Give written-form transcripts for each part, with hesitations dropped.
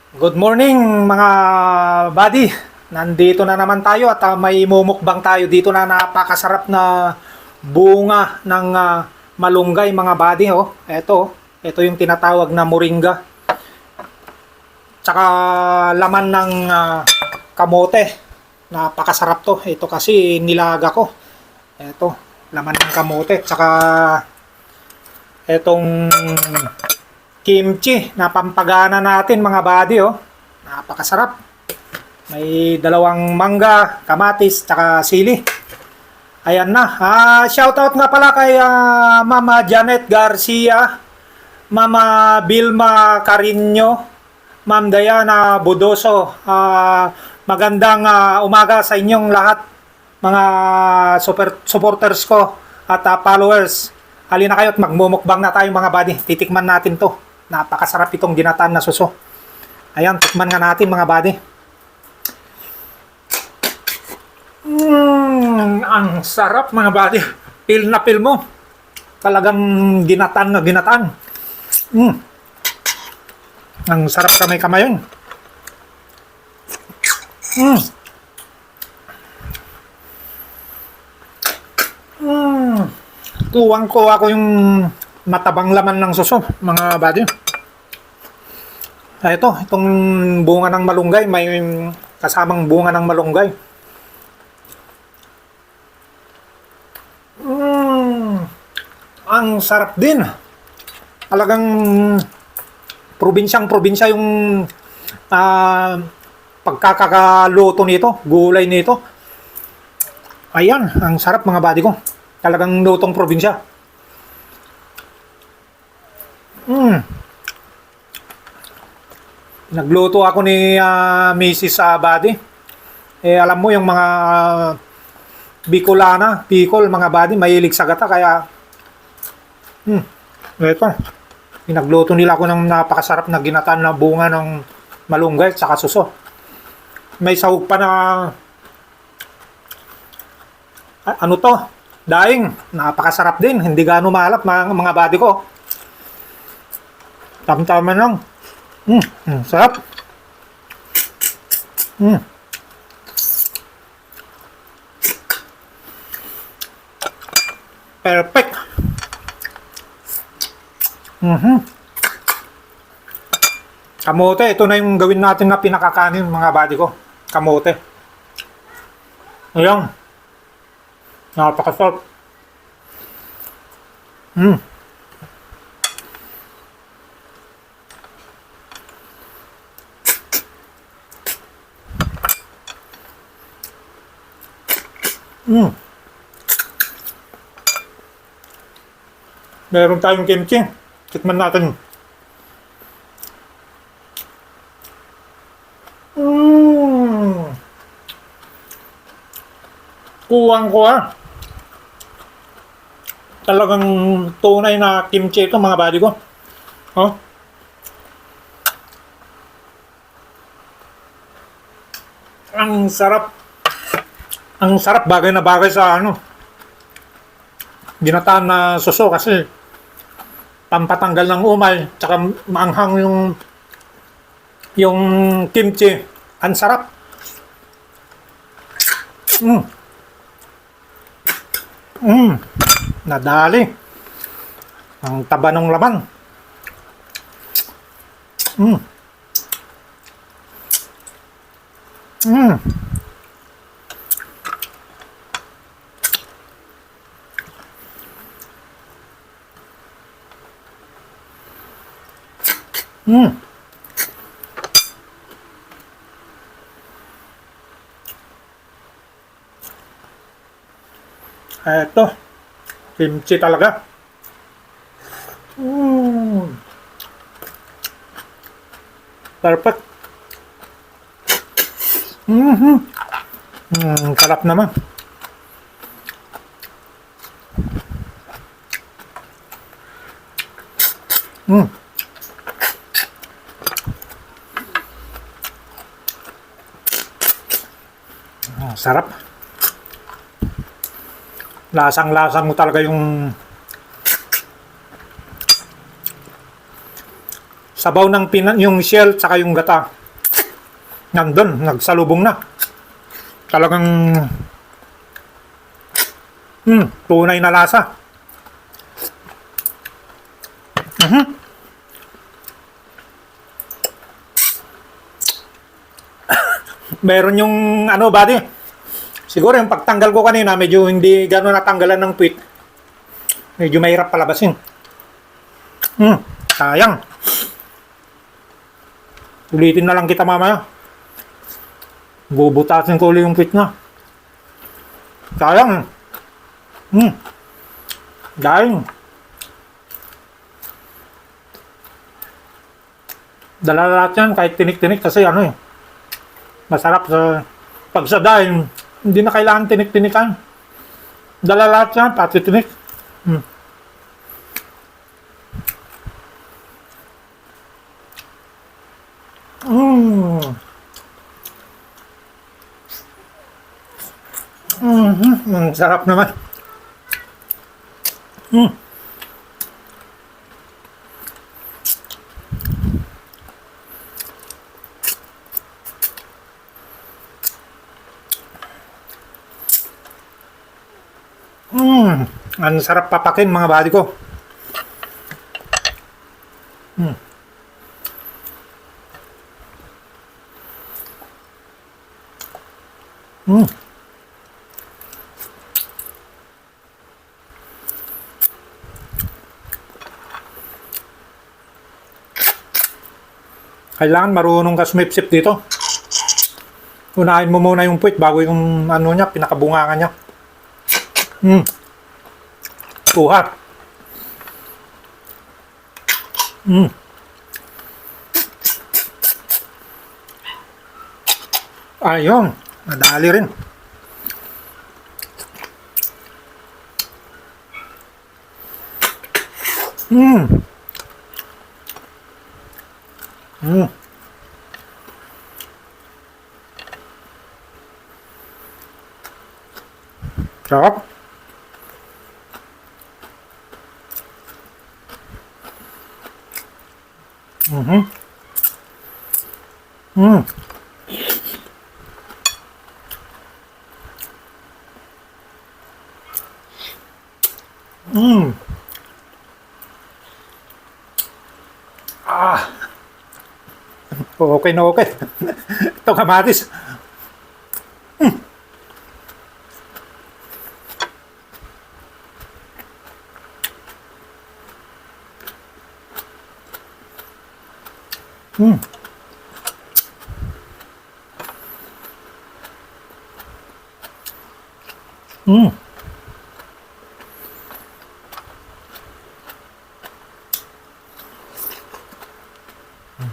Good morning mga buddy. Nandito na naman tayo at may mumukbang tayo dito na napakasarap na bunga ng malunggay mga buddy. Oh. Ito yung tinatawag na moringa. Tsaka laman ng kamote. Napakasarap to. Ito kasi nilaga ko. Ito, laman ng kamote. Tsaka etong kimchi na pampagana natin mga buddy, oh. Napakasarap. May dalawang mangga, kamatis, tsaka sili. Ayan na. Shoutout nga pala kay Mama Janet Garcia, Mama Vilma Carino, Ma'am Diana Budoso. Magandang umaga sa inyong lahat, mga supporters ko at followers. Halina kayo at magmumukbang na tayo mga buddy. Titikman natin to. Napakasarap itong ginataan na suso. Ayan, tikman nga natin mga buddy. Ang sarap mga buddy. Feel na feel mo. Talagang ginataan na ginataan. Ang sarap kamay-kamay yun. Tuwang-tuwa ko yung matabang laman ng suso, mga buddy. Itong bunga ng malunggay, may kasamang bunga ng malunggay. Ang sarap din. Talagang probinsyang-probinsya yung pagkakaluto nito, gulay nito. Ayan, ang sarap mga buddy ko. Talagang lutong probinsya. Nagluto ako ni Mrs. Buddy. Alam mo yung mga Bicolana, Bicol mga buddy, mahilig sa gata kaya ito. Pinagluto nila ako ng napakasarap na ginataan na bunga ng malunggay at saka suso. May sahog pa na ano to? Daing. Napakasarap din. Hindi gaano mahalap mga buddy ko. Tama-tama lang. Sarap. Perfect. Kamote. Ito na yung gawin natin na pinakakanin mga buddy ko. Kamote. Ayan. Napakasarap. Meron tayong kimchi. Tikman natin. Kuwang-kuwa. Talagang tunay na kimchi ito mga buddy ko. Oh. Ang sarap. Ang sarap, bagay na bagay sa ginataan na suso kasi pampatanggal ng umay tsaka maanghang yung kimchi. Ang sarap. Nadali. Ang taba ng laman. Eto, kimchi talaga. Perfect. Sarap naman. Sarap. Lasang-lasa mo talaga yung sabaw ng yung shell tsaka yung gata. nandun, nagsalubong na. Talagang tunay na lasa. Meron yung ano, buddy. Siguro yung pagtanggal ko kanina, medyo hindi gano'n natanggalan ng puwit. Medyo mahirap palabasin. Sayang. Ulitin na lang kita mamaya. Bubutasin ko ulit yung puwit na. Sayang. Dahil dala lahat yan kahit tinik-tinik kasi ano eh. Masarap sa pag sa dahil hindi na kailangan tinik-tinikan. Dala lahat yan, pati tinik. Sarap naman. Ang sarap papakin mga buddy ko. Kailangan marunong ka sumipsip dito. Unahin mo muna yung puwit bago yung ano niya, pinakabungangan niya. Kuha. Ayun, madali rin. Sarap. Okay na okay. Ito kamatis.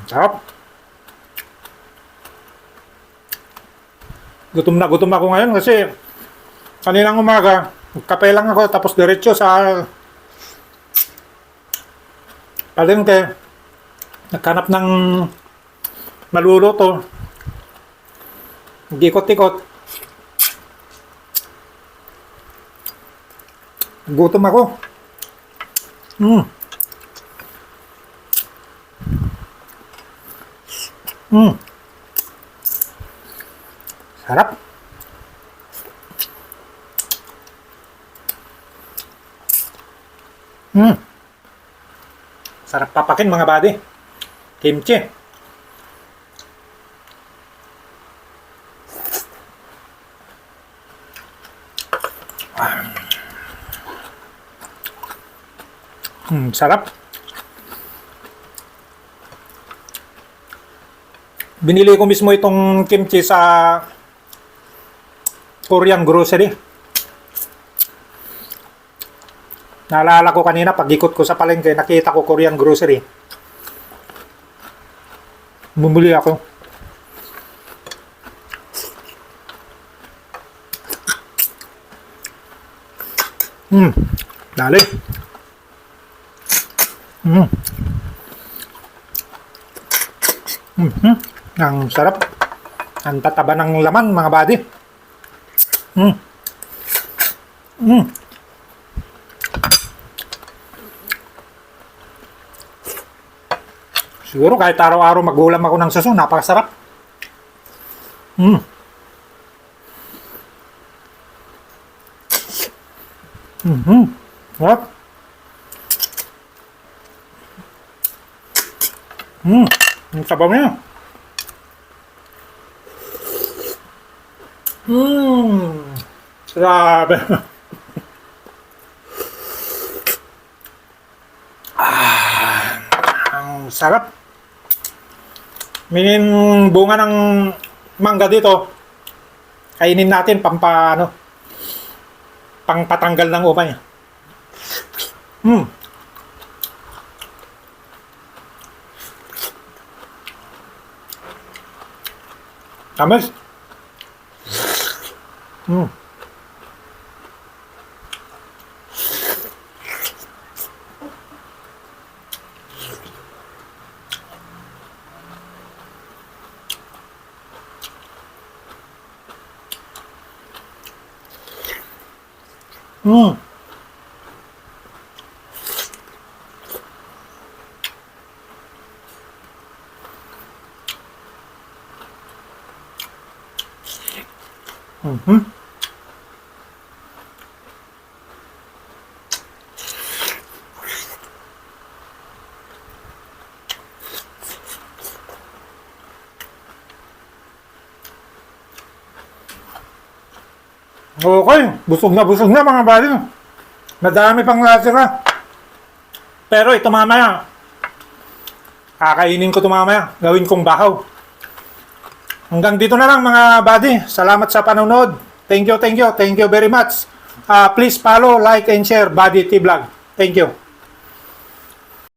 Sarap. Gutom na gutom ako ngayon kasi kaninang umaga, kape lang ako tapos diretso sa palengke. Naghanap ng maluluto. Gikot-ikot. Gutom ako. Sarap. Sarap papakin mga buddy. Kimchi. Sarap. Binili ko mismo itong kimchi sa Korean grocery. Naalala ko kanina pag ikot ko sa palengke, nakita ko Korean grocery. Bumili ako. Dali. Ang sarap. Ang tataba ng laman mga buddy. Siguro kahit araw-araw magulam ako ng saso, napakasarap. Mm. Mm-hmm. What? Ang sabaw niya. Grabe. Ang sarap. May bunga ng mangga dito. Kainin natin pangpatanggal ng umay. Tamis. Okay, busog na mga buddy. Madami pang natira. Pero ito mamaya, kakainin ko ito mamaya. Gawin kong bahaw. Hanggang dito na lang mga buddy. Salamat sa panonood. Thank you very much. Please follow, like, and share Buddy T Vlog. Thank you.